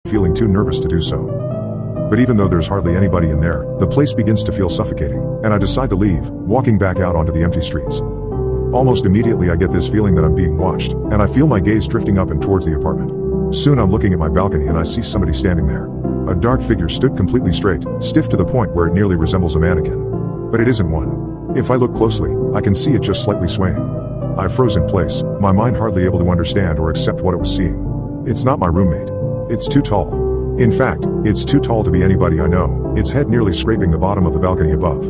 feeling too nervous to do so. But even though there's hardly anybody in there, the place begins to feel suffocating, and I decide to leave, walking back out onto the empty streets. Almost immediately I get this feeling that I'm being watched, and I feel my gaze drifting up and towards the apartment. Soon I'm looking at my balcony and I see somebody standing there. A dark figure stood completely straight, stiff to the point where it nearly resembles a mannequin. But it isn't one. If I look closely, I can see it just slightly swaying. I froze in place, my mind hardly able to understand or accept what it was seeing. It's not my roommate. It's too tall. In fact, it's too tall to be anybody I know, its head nearly scraping the bottom of the balcony above.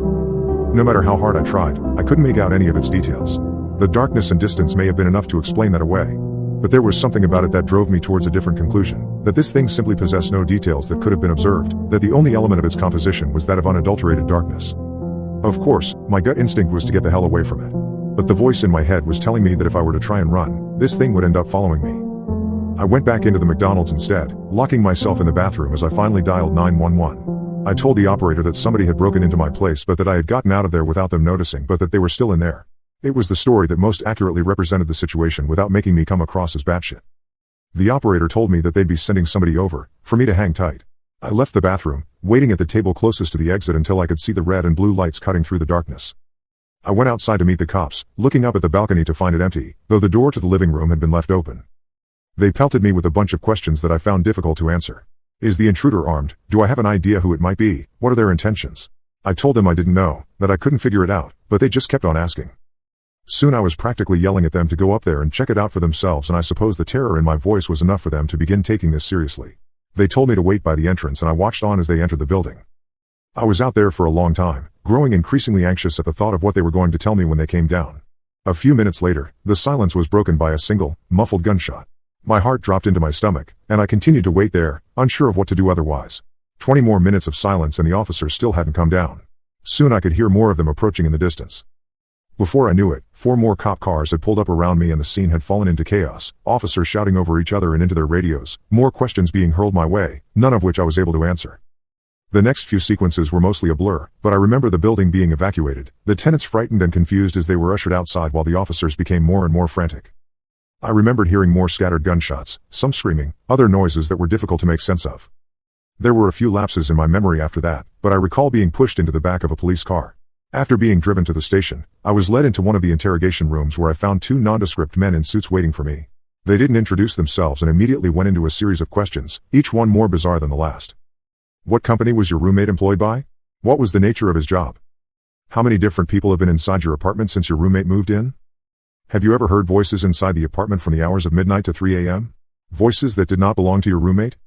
No matter how hard I tried, I couldn't make out any of its details. The darkness and distance may have been enough to explain that away. But there was something about it that drove me towards a different conclusion, that this thing simply possessed no details that could have been observed, that the only element of its composition was that of unadulterated darkness. Of course, my gut instinct was to get the hell away from it. But the voice in my head was telling me that if I were to try and run, this thing would end up following me. I went back into the McDonald's instead, locking myself in the bathroom as I finally dialed 911. I told the operator that somebody had broken into my place but that I had gotten out of there without them noticing but that they were still in there. It was the story that most accurately represented the situation without making me come across as batshit. The operator told me that they'd be sending somebody over, for me to hang tight. I left the bathroom, waiting at the table closest to the exit until I could see the red and blue lights cutting through the darkness. I went outside to meet the cops, looking up at the balcony to find it empty, though the door to the living room had been left open. They pelted me with a bunch of questions that I found difficult to answer. Is the intruder armed? Do I have an idea who it might be? What are their intentions? I told them I didn't know, that I couldn't figure it out, but they just kept on asking. Soon I was practically yelling at them to go up there and check it out for themselves, and I suppose the terror in my voice was enough for them to begin taking this seriously. They told me to wait by the entrance and I watched on as they entered the building. I was out there for a long time, growing increasingly anxious at the thought of what they were going to tell me when they came down. A few minutes later, the silence was broken by a single, muffled gunshot. My heart dropped into my stomach, and I continued to wait there, unsure of what to do otherwise. 20 more minutes of silence and the officers still hadn't come down. Soon I could hear more of them approaching in the distance. Before I knew it, 4 more cop cars had pulled up around me and the scene had fallen into chaos, officers shouting over each other and into their radios, more questions being hurled my way, none of which I was able to answer. The next few sequences were mostly a blur, but I remember the building being evacuated, the tenants frightened and confused as they were ushered outside while the officers became more and more frantic. I remembered hearing more scattered gunshots, some screaming, other noises that were difficult to make sense of. There were a few lapses in my memory after that, but I recall being pushed into the back of a police car. After being driven to the station, I was led into one of the interrogation rooms where I found 2 nondescript men in suits waiting for me. They didn't introduce themselves and immediately went into a series of questions, each one more bizarre than the last. What company was your roommate employed by? What was the nature of his job? How many different people have been inside your apartment since your roommate moved in? Have you ever heard voices inside the apartment from the hours of midnight to 3 a.m.? Voices that did not belong to your roommate?